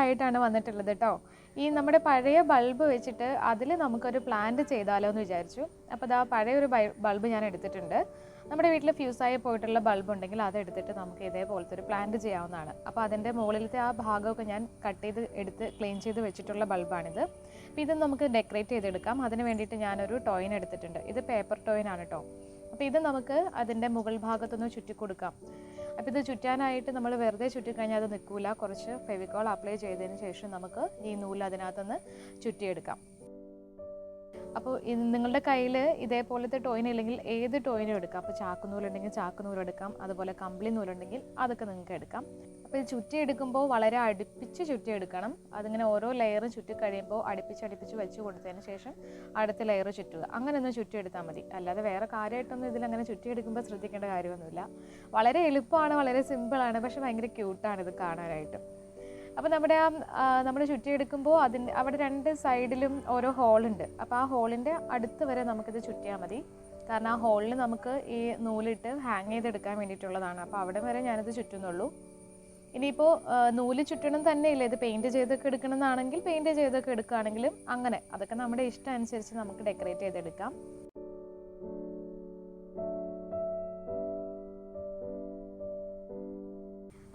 ആയിട്ടാണ് വന്നിട്ടുള്ളത് കേട്ടോ. ഈ നമ്മുടെ പഴയ ബൾബ് വെച്ചിട്ട് അതിൽ നമുക്കൊരു പ്ലാന്റ് ചെയ്താലോ എന്ന് വിചാരിച്ചു. അപ്പോൾ ഇതാ പഴയൊരു ബൾബ് ഞാൻ എടുത്തിട്ടുണ്ട്. നമ്മുടെ വീട്ടിൽ ഫ്യൂസായി പോയിട്ടുള്ള ബൾബ് ഉണ്ടെങ്കിൽ അതെടുത്തിട്ട് നമുക്ക് ഇതേപോലത്തെ ഒരു പ്ലാന്റ് ചെയ്യാവുന്നതാണ്. അപ്പോൾ അതിൻ്റെ മുകളിലത്തെ ആ ഭാഗമൊക്കെ ഞാൻ കട്ട് ചെയ്ത് എടുത്ത് ക്ലീൻ ചെയ്ത് വെച്ചിട്ടുള്ള ബൾബാണിത്. അപ്പോൾ ഇത് നമുക്ക് ഡെക്കറേറ്റ് ചെയ്തെടുക്കാം. അതിന് വേണ്ടിയിട്ട് ഞാനൊരു ടോയിൻ എടുത്തിട്ടുണ്ട്. ഇത് പേപ്പർ ടോയിനാണ് കേട്ടോ. അപ്പോൾ ഇത് നമുക്ക് അതിൻ്റെ മുകൾ ഭാഗത്തൊന്ന് ചുറ്റി കൊടുക്കാം. അപ്പോൾ ഇത് ചുറ്റാനായിട്ട് നമ്മൾ വെറുതെ ചുറ്റിക്കഴിഞ്ഞാൽ അത് നിൽക്കില്ല. കുറച്ച് ഫെവിക്കോൾ അപ്ലൈ ചെയ്തതിന് ശേഷം നമുക്ക് ഈ നൂല് അതിനകത്തുനിന്ന് ചുറ്റിയെടുക്കാം. അപ്പോൾ നിങ്ങളുടെ കയ്യിൽ ഇതേപോലത്തെ ടോയിൻ ഇല്ലെങ്കിൽ ഏത് ടോയിനും എടുക്കാം. അപ്പോൾ ചാക്കുനൂലുണ്ടെങ്കിൽ ചാക്കുനൂലെടുക്കാം, അതുപോലെ കമ്പിളി നൂലുണ്ടെങ്കിൽ അതൊക്കെ നിങ്ങൾക്ക് എടുക്കാം. അപ്പോൾ ഇത് ചുറ്റിയെടുക്കുമ്പോൾ വളരെ അടുപ്പിച്ച് ചുറ്റിയെടുക്കണം. അതിങ്ങനെ ഓരോ ലെയറും ചുറ്റി കഴിയുമ്പോൾ അടുപ്പിച്ച് വെച്ച് കൊടുത്തതിന് ശേഷം അടുത്ത ലെയർ ചുറ്റുക. അങ്ങനെ ഒന്ന് ചുറ്റിയെടുത്താൽ മതി. അല്ലാതെ വേറെ കാര്യമായിട്ടൊന്നും ഇതിലങ്ങനെ ചുറ്റിയെടുക്കുമ്പോൾ ശ്രദ്ധിക്കേണ്ട കാര്യമൊന്നുമില്ല. വളരെ എളുപ്പമാണ്, വളരെ സിമ്പിളാണ്, പക്ഷെ ഭയങ്കര ക്യൂട്ടാണ് ഇത് കാണാനായിട്ട്. അപ്പോൾ നമ്മൾ ചുറ്റിയെടുക്കുമ്പോൾ അവിടെ രണ്ട് സൈഡിലും ഓരോ ഹോളുണ്ട്. അപ്പോൾ ആ ഹോളിൻ്റെ അടുത്ത് വരെ നമുക്കിത് ചുറ്റിയാൽ മതി. കാരണം ആ ഹോളിൽ നമുക്ക് ഈ നൂലിട്ട് ഹാങ് ചെയ്തെടുക്കാൻ വേണ്ടിയിട്ടുള്ളതാണ്. അപ്പോൾ അവിടെ വരെ ഞാനിത് ചുറ്റുന്നുള്ളൂ. ഇനിയിപ്പോൾ നൂല് ചുറ്റണം തന്നെ ഇല്ല, ഇത് പെയിൻറ്റ് ചെയ്തൊക്കെ എടുക്കണമെന്നാണെങ്കിൽ പെയിൻറ്റ് ചെയ്തൊക്കെ എടുക്കുകയാണെങ്കിലും അങ്ങനെ അതൊക്കെ നമ്മുടെ ഇഷ്ടം അനുസരിച്ച് നമുക്ക് ഡെക്കറേറ്റ് ചെയ്തെടുക്കാം.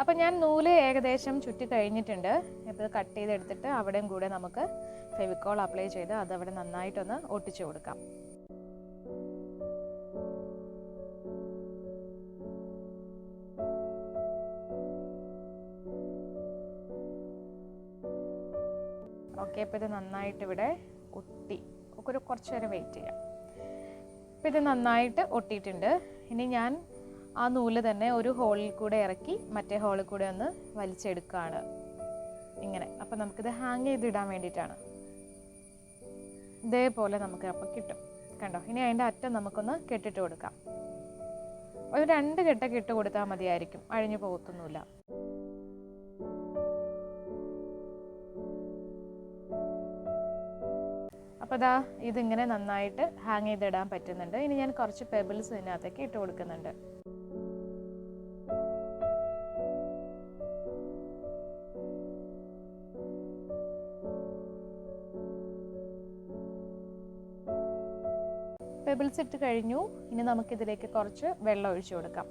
അപ്പോൾ ഞാൻ നൂല് ഏകദേശം ചുറ്റി കഴിഞ്ഞിട്ടുണ്ട്. ഇപ്പോൾ കട്ട് ചെയ്തെടുത്തിട്ട് അവിടെയും കൂടെ നമുക്ക് ഫെവിക്കോൾ അപ്ലൈ ചെയ്ത് അതവിടെ നന്നായിട്ടൊന്ന് ഒട്ടിച്ചു കൊടുക്കാം. ഓക്കെ, ഇപ്പോൾ ഇത് നന്നായിട്ട് ഇവിടെ ഒട്ടി. കുറച്ച് നേരം വെയിറ്റ് ചെയ്യാം. ഇപ്പോൾ ഇത് നന്നായിട്ട് ഒട്ടിയിട്ടുണ്ട്. ഇനി ഞാൻ ആ നൂല് തന്നെ ഒരു ഹോളിൽ കൂടെ ഇറക്കി മറ്റേ ഹോളിൽ കൂടെ ഒന്ന് വലിച്ചെടുക്കുകയാണ് ഇങ്ങനെ. അപ്പോൾ നമുക്കിത് ഹാങ് ചെയ്തിടാൻ വേണ്ടിയിട്ടാണ്. ഇതേപോലെ നമുക്ക് അപ്പോൾ കിട്ടും, കണ്ടോ. ഇനി അതിൻ്റെ അറ്റം നമുക്കൊന്ന് കെട്ടിട്ട് കൊടുക്കാം. ഒരു 2 കെട്ടൊക്കെ ഇട്ട് കൊടുത്താൽ മതിയായിരിക്കും, അഴിഞ്ഞു പോകത്തൊന്നുമില്ല. അപ്പോൾ ഇതാ ഇതിങ്ങനെ നന്നായിട്ട് ഹാങ് ചെയ്തിടാൻ പറ്റുന്നുണ്ട്. ഇനി ഞാൻ കുറച്ച് പെബിൾസ് ഇതിനകത്തേക്ക് ഇട്ട് കൊടുക്കുന്നുണ്ട്. പെബിൾസ് ഇട്ട് കഴിഞ്ഞു. ഇനി നമുക്കിതിലേക്ക് കുറച്ച് വെള്ളം ഒഴിച്ചു കൊടുക്കാം.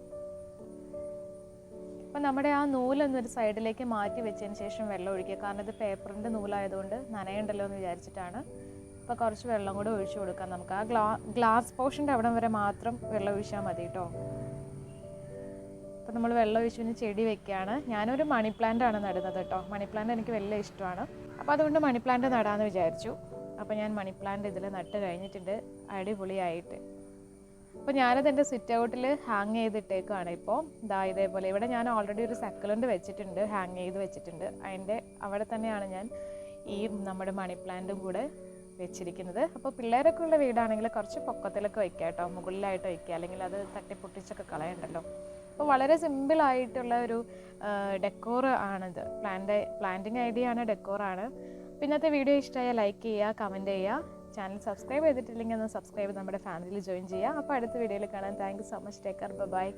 അപ്പം നമ്മുടെ ആ നൂലൊന്നൊരു സൈഡിലേക്ക് മാറ്റി വെച്ചതിന് ശേഷം വെള്ളം ഒഴിക്കുക. കാരണം ഇത് പേപ്പറിൻ്റെ നൂലായതുകൊണ്ട് നനയുണ്ടല്ലോ എന്ന് വിചാരിച്ചിട്ടാണ്. അപ്പോൾ കുറച്ച് വെള്ളം കൂടെ ഒഴിച്ചു കൊടുക്കാം നമുക്ക്. ആ ഗ്ലാസ് പോർഷൻ്റെ അവിടം വരെ മാത്രം വെള്ളം ഒഴിച്ചാൽ മതി കേട്ടോ. അപ്പോൾ നമ്മൾ വെള്ളം ഒഴിച്ചു ചെടി വെക്കുകയാണ്. ഞാനൊരു മണി പ്ലാന്റ് ആണ് നടുന്നത് കേട്ടോ. മണി പ്ലാന്റ് എനിക്ക് വലിയ ഇഷ്ടമാണ്. അപ്പോൾ അതുകൊണ്ട് മണി പ്ലാന്റ് നടാമെന്ന് വിചാരിച്ചു. അപ്പോൾ ഞാൻ മണി പ്ലാന്റ് ഇതിൽ നട്ട് കഴിഞ്ഞിട്ടുണ്ട്, അടിപൊളിയായിട്ട്. അപ്പോൾ ഞാനത് എൻ്റെ സിറ്റ് ഔട്ടിൽ ഹാങ് ചെയ്തിട്ടേക്കാണ്. ഇപ്പോൾ ഇതേപോലെ ഇവിടെ ഞാൻ ഓൾറെഡി ഒരു സക്കലൻ്റ് വെച്ചിട്ടുണ്ട്, ഹാങ് ചെയ്ത് വെച്ചിട്ടുണ്ട്. അതിൻ്റെ അവിടെ തന്നെയാണ് ഞാൻ ഈ നമ്മുടെ മണി പ്ലാന്റും കൂടെ വെച്ചിരിക്കുന്നത്. അപ്പോൾ പിള്ളേരൊക്കെ ഉള്ള വീടാണെങ്കിൽ കുറച്ച് പൊക്കത്തിലൊക്കെ വയ്ക്കുക കേട്ടോ, മുകളിലായിട്ട് വയ്ക്കുക, അല്ലെങ്കിൽ അത് തട്ടിപ്പൊട്ടിച്ചൊക്കെ കളയണ്ടല്ലോ. അപ്പോൾ വളരെ സിമ്പിളായിട്ടുള്ള ഒരു ഡെക്കോർ ആണിത്. പ്ലാന്റിങ് ഐഡിയ ആണ്, ഡെക്കോറാണ്. ഇന്നത്തെ വീഡിയോ ഇഷ്ടമായാൽ ലൈക്ക് ചെയ്യുക, കമൻറ്റ് ചെയ്യുക. ചാനൽ സബ്സ്ക്രൈബ് ചെയ്തിട്ടില്ലെങ്കിൽ ഒന്ന് സബ്സ്ക്രൈബ് നമ്മുടെ ഫാമിലിയിൽ ജോയിൻ ചെയ്യുക. അപ്പോൾ അടുത്ത വീഡിയോയിൽ കാണാൻ. Thank you so much. Take care. By.